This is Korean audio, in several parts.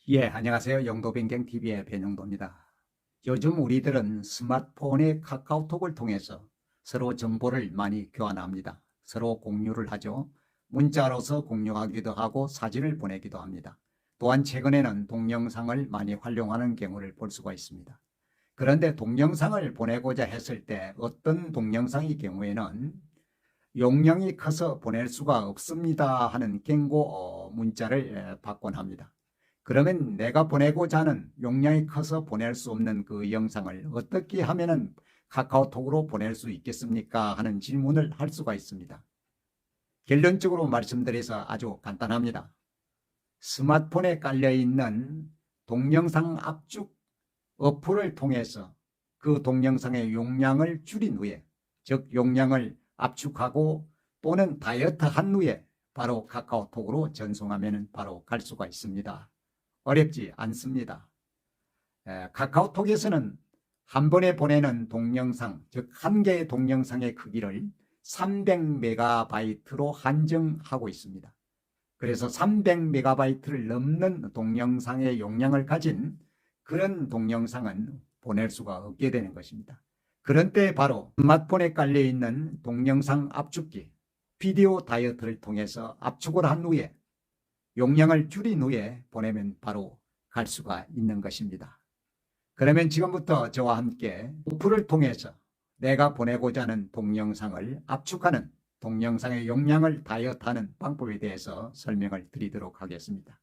예, 안녕하세요. 영도변경TV의 변영도입니다. 요즘 우리들은 스마트폰의 카카오톡을 통해서 서로 정보를 많이 교환합니다. 서로 공유를 하죠. 문자로서 공유하기도 하고 사진을 보내기도 합니다. 또한 최근에는 동영상을 많이 활용하는 경우를 볼 수가 있습니다. 그런데 동영상을 보내고자 했을 때 어떤 동영상의 경우에는 용량이 커서 보낼 수가 없습니다 하는 경고 문자를 받곤 합니다. 그러면 내가 보내고자 하는 용량이 커서 보낼 수 없는 그 영상을 어떻게 하면 카카오톡으로 보낼 수 있겠습니까 하는 질문을 할 수가 있습니다. 결론적으로 말씀드려서 아주 간단합니다. 스마트폰에 깔려있는 동영상 압축 어플을 통해서 그 동영상의 용량을 줄인 후에, 즉 용량을 압축하고 또는 다이어트한 후에 바로 카카오톡으로 전송하면 바로 갈 수가 있습니다. 어렵지 않습니다. 카카오톡에서는 한 번에 보내는 동영상, 즉 한 개의 동영상의 크기를 300MB로 한정하고 있습니다. 그래서 300MB를 넘는 동영상의 용량을 가진 그런 동영상은 보낼 수가 없게 되는 것입니다. 그런 때 바로 스마트폰에 깔려있는 동영상 압축기, 비디오 다이어트를 통해서 압축을 한 후에 용량을 줄인 후에 보내면 바로 갈 수가 있는 것입니다. 그러면 지금부터 저와 함께 어플을 통해서 내가 보내고자 하는 동영상을 압축하는 동영상의 용량을 다이어트하는 방법에 대해서 설명을 드리도록 하겠습니다.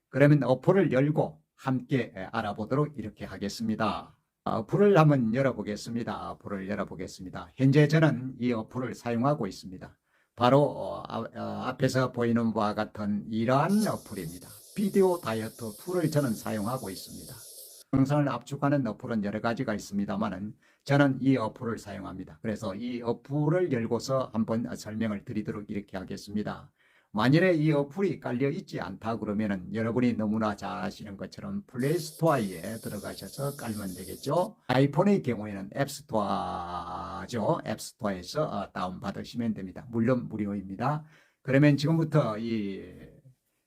그러면 어플을 열고 함께 알아보도록 이렇게 하겠습니다. 어플을 한번 열어보겠습니다. 어플을 열어보겠습니다. 현재 저는 이 어플을 사용하고 있습니다. 바로 앞에서 보이는 바와 같은 이러한 어플입니다. 비디오 다이어트 툴을 저는 사용하고 있습니다. 영상을 압축하는 어플은 여러 가지가 있습니다만 저는 이 어플을 사용합니다. 그래서 이 어플을 열고서 한번 설명을 드리도록 이렇게 하겠습니다. 만일에 이 어플이 깔려 있지 않다 그러면은 여러분이 너무나 잘 아시는 것처럼 플레이스토어에 들어가셔서 깔면 되겠죠. 아이폰의 경우에는 앱스토어죠. 앱스토어에서 다운받으시면 됩니다. 물론 무료입니다. 그러면 지금부터 이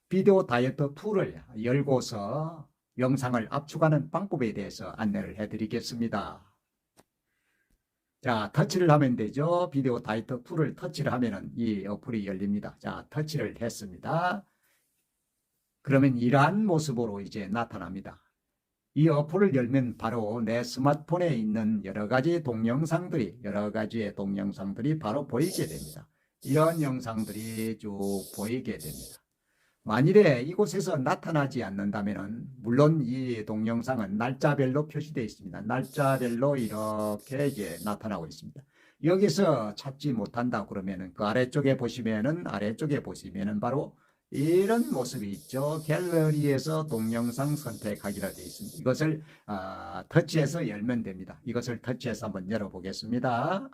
비디오 다이어트 툴을 열고서 영상을 압축하는 방법에 대해서 안내를 해드리겠습니다. 자, 터치를 하면 되죠. 비디오 다이어트 툴을 터치를 하면은 이 어플이 열립니다. 자, 터치를 했습니다. 그러면 이러한 모습으로 이제 나타납니다. 이 어플을 열면 바로 내 스마트폰에 있는 여러 가지의 동영상들이 바로 보이게 됩니다. 이런 영상들이 쭉 보이게 됩니다. 만일에 이곳에서 나타나지 않는다면 물론 이 동영상은 날짜별로 표시되어 있습니다. 날짜별로 이렇게 이제 나타나고 있습니다. 여기서 찾지 못한다 그러면은 그 아래쪽에 보시면은 바로 이런 모습이 있죠. 갤러리에서 동영상 선택하기로 되어 있습니다. 이것을 터치해서 열면 됩니다. 이것을 터치해서 한번 열어보겠습니다.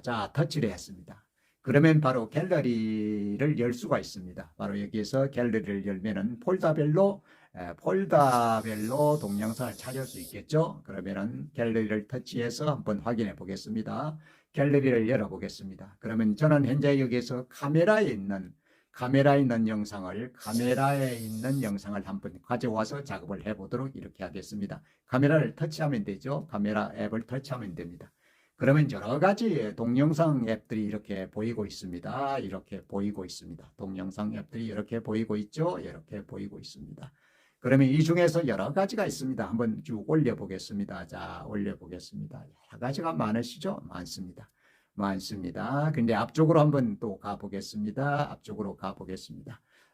자, 터치를 했습니다. 그러면 바로 갤러리를 열 수가 있습니다. 바로 여기에서 갤러리를 열면은 폴더별로 동영상을 찾을 수 있겠죠. 그러면은 갤러리를 터치해서 한번 확인해 보겠습니다. 갤러리를 열어 보겠습니다. 그러면 저는 현재 여기에서 카메라에 있는 영상을 한번 가져와서 작업을 해 보도록 이렇게 하겠습니다. 카메라를 터치하면 되죠. 카메라 앱을 터치하면 됩니다. 그러면 여러 가지 동영상 앱들이 이렇게 보이고 있습니다. 동영상 앱들이 이렇게 보이고 있죠. 이렇게 보이고 있습니다. 그러면 이 중에서 여러 가지가 있습니다. 한번 쭉 올려보겠습니다. 자, 올려보겠습니다. 여러 가지가 많으시죠? 많습니다. 근데 앞쪽으로 한번 또 가보겠습니다.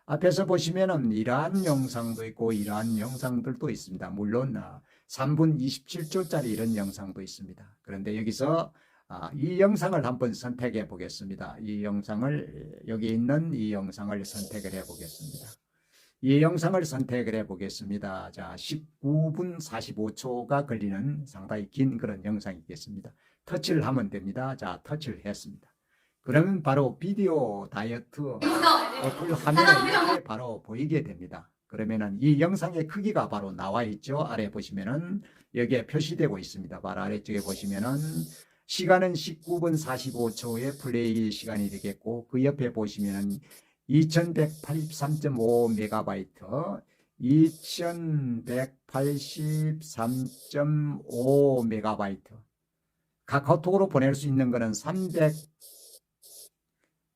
앞에서 보시면은 이러한 영상도 있고 이러한 영상들도 있습니다. 물론 3분 27초짜리 이런 영상도 있습니다. 그런데 여기서 이 영상을 한번 선택해 보겠습니다. 여기 있는 이 영상을 선택을 해 보겠습니다. 자, 19분 45초가 걸리는 상당히 긴 그런 영상이겠습니다. 터치를 하면 됩니다. 자, 터치를 했습니다. 그러면 바로 비디오 다이어트 어플 화면에 이렇게 바로 보이게 됩니다. 그러면은 이 영상의 크기가 바로 나와 있죠. 아래 보시면은 여기에 표시되고 있습니다. 바로 아래쪽에 보시면은 시간은 19분 45초의 플레이 시간이 되겠고 그 옆에 보시면은 2183.5MB 2183.5MB. 카카오톡으로 보낼 수 있는 것은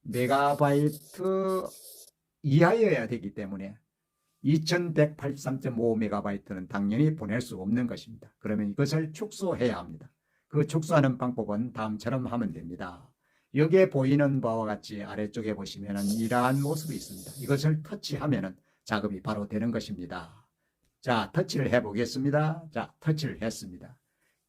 300MB 이하여야 되기 때문에 2183.5MB는 당연히 보낼 수 없는 것입니다. 그러면 이것을 축소해야 합니다. 그 축소하는 방법은 다음처럼 하면 됩니다. 여기에 보이는 바와 같이 아래쪽에 보시면 이러한 모습이 있습니다. 이것을 터치하면 작업이 바로 되는 것입니다. 자, 터치를 해보겠습니다. 자, 터치를 했습니다.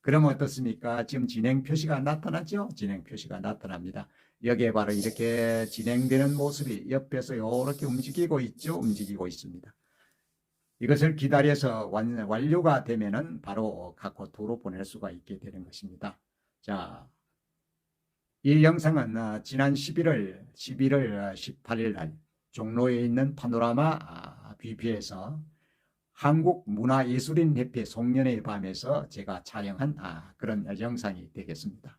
그러면 어떻습니까? 지금 진행 표시가 나타나죠? 진행 표시가 나타납니다. 여기에 바로 이렇게 진행되는 모습이 옆에서 이렇게 움직이고 있죠? 움직이고 있습니다. 이것을 기다려서 완료가 되면은 바로 카카오톡으로 보낼 수가 있게 되는 것입니다. 자, 이 영상은 지난 11월 18일 날 종로에 있는 파노라마 뷔페에서 한국문화예술인협회 송년회의 밤에서 제가 촬영한 그런 영상이 되겠습니다.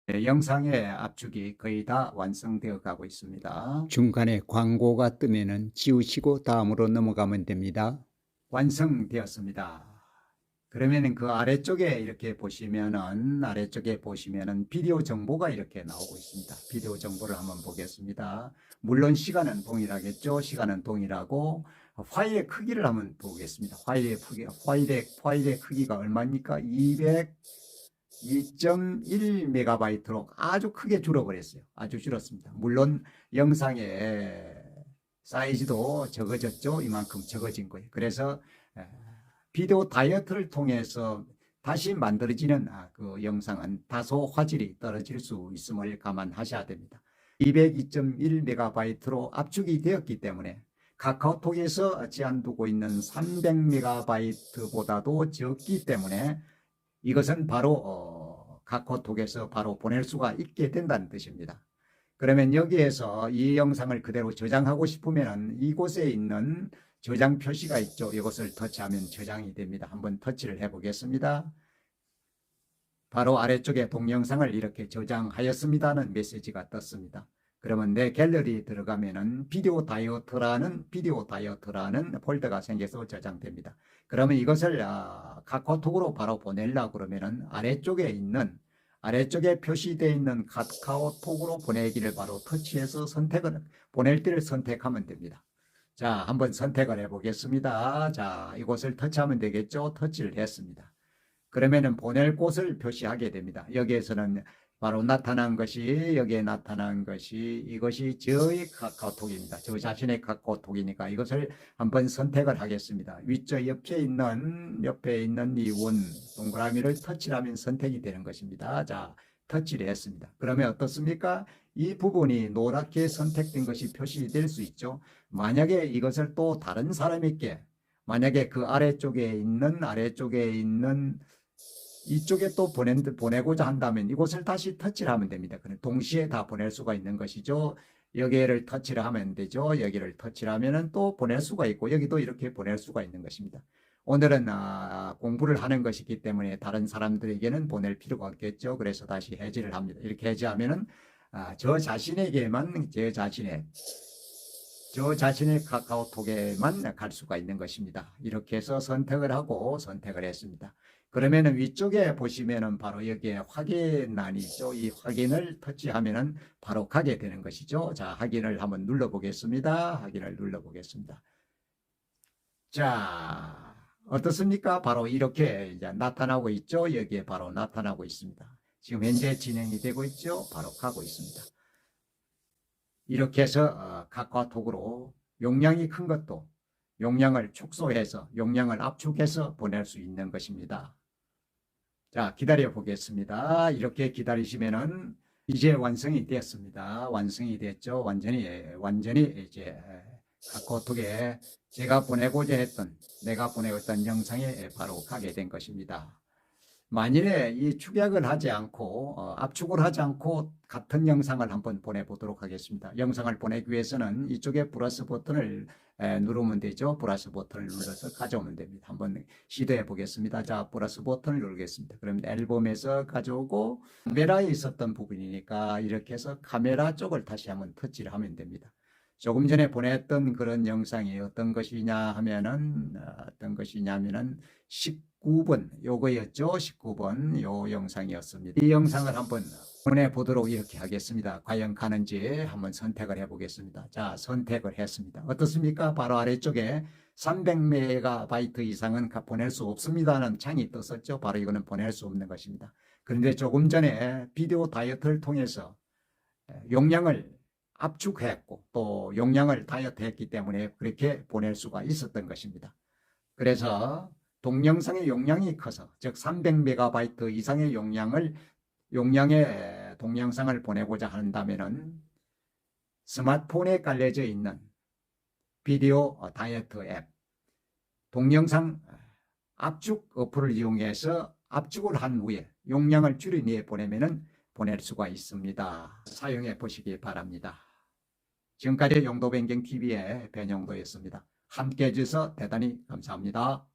영상의 압축이 거의 다 완성되어 가고 있습니다. 중간에 광고가 뜨면은 지우시고 다음으로 넘어가면 됩니다. 완성되었습니다. 그러면은 그 아래쪽에 이렇게 보시면은 비디오 정보가 이렇게 나오고 있습니다. 비디오 정보를 한번 보겠습니다. 물론 시간은 동일하겠죠. 시간은 동일하고 파일의 크기를 한번 보겠습니다. 파일의 크기가 얼마입니까? 2.1MB로 아주 크게 줄어버렸어요. 아주 줄었습니다. 물론 영상의 사이즈도 적어졌죠. 이만큼 적어진 거예요. 그래서 비디오 다이어트를 통해서 다시 만들어지는 그 영상은 다소 화질이 떨어질 수 있음을 감안하셔야 됩니다. 202.1MB로 압축이 되었기 때문에 카카오톡에서 제한두고 있는 300MB보다도 적기 때문에 이것은 바로 카카오톡에서 바로 보낼 수가 있게 된다는 뜻입니다. 그러면 여기에서 이 영상을 그대로 저장하고 싶으면 이곳에 있는 저장 표시가 있죠. 이것을 터치하면 저장이 됩니다. 한번 터치를 해보겠습니다. 바로 아래쪽에 동영상을 이렇게 저장하였습니다는 메시지가 떴습니다. 그러면 내 갤러리에 들어가면은 비디오 다이어트라는 폴더가 생겨서 저장됩니다. 그러면 이것을 카카오톡으로 바로 보내려고 그러면은 아래쪽에 표시되어 있는 카카오톡으로 보내기를 바로 터치해서 보낼 때를 선택하면 됩니다. 자, 한번 선택을 해보겠습니다. 자, 이곳을 터치하면 되겠죠? 터치를 했습니다. 그러면은 보낼 곳을 표시하게 됩니다. 여기에서는 바로 여기에 나타난 것이 이것이 저의 카카오톡입니다. 저 자신의 카카오톡이니까 이것을 한번 선택을 하겠습니다. 위쪽 옆에 있는 이 동그라미를 터치를 하면 선택이 되는 것입니다. 자, 터치를 했습니다. 그러면 어떻습니까? 이 부분이 노랗게 선택된 것이 표시될 수 있죠. 만약에 이것을 또 다른 사람에게 만약에 그 아래쪽에 있는 이쪽에 또 보내고자 한다면 이곳을 다시 터치를 하면 됩니다. 그럼 동시에 다 보낼 수가 있는 것이죠. 여기를 터치를 하면 되죠. 여기를 터치를 하면은 또 보낼 수가 있고 여기도 이렇게 보낼 수가 있는 것입니다. 오늘은 공부를 하는 것이기 때문에 다른 사람들에게는 보낼 필요가 없겠죠. 그래서 다시 해지를 합니다. 이렇게 해지하면은 저 자신에게만 저 자신의 카카오톡에만 갈 수가 있는 것입니다. 이렇게 해서 선택을 했습니다. 그러면은 위쪽에 보시면은 바로 여기에 확인란이 있죠. 이 확인을 터치하면은 바로 가게 되는 것이죠. 자, 확인을 한번 눌러보겠습니다. 자, 어떻습니까? 바로 이렇게 이제 나타나고 있죠. 여기에 바로 나타나고 있습니다. 지금 현재 진행이 되고 있죠. 바로 가고 있습니다. 이렇게 해서 카카오톡으로 용량이 큰 것도 용량을 축소해서 용량을 압축해서 보낼 수 있는 것입니다. 자, 기다려 보겠습니다. 이렇게 기다리시면은 이제 완성이 되었습니다. 완성이 됐죠. 완전히 이제 카카오톡에 내가 보내고자 했던 영상에 바로 가게 된 것입니다. 만일에 이 축약을 하지 않고 압축을 하지 않고 같은 영상을 한번 보내보도록 하겠습니다. 영상을 보내기 위해서는 이쪽에 플러스 버튼을 누르면 되죠. 플러스 버튼을 눌러서 가져오면 됩니다. 한번 시도해 보겠습니다. 자, 플러스 버튼을 누르겠습니다. 그러면 앨범에서 가져오고 카메라에 있었던 부분이니까 이렇게 해서 카메라 쪽을 다시 한번 터치를 하면 됩니다. 조금 전에 보냈던 그런 영상이 어떤 것이냐 하면은 19번 요거였죠. 19번 요 영상이었습니다. 이 영상을 한번 보내보도록 이렇게 하겠습니다. 과연 가는지 한번 선택을 해보겠습니다. 자, 선택을 했습니다. 어떻습니까? 바로 아래쪽에 300MB 이상은 보낼 수 없습니다는 창이 떴었죠. 바로 이거는 보낼 수 없는 것입니다. 그런데 조금 전에 비디오 다이어트를 통해서 용량을 압축했고 또 용량을 다이어트했기 때문에 그렇게 보낼 수가 있었던 것입니다. 그래서 동영상의 용량이 커서 즉 300MB 이상의 용량의 동영상을 보내고자 한다면은 스마트폰에 깔려져 있는 비디오 다이어트 앱 동영상 압축 어플을 이용해서 압축을 한 후에 용량을 줄여 보내면은 보낼 수가 있습니다. 사용해 보시기 바랍니다. 지금까지 용도변경TV의 변용도였습니다. 함께 해주셔서 대단히 감사합니다.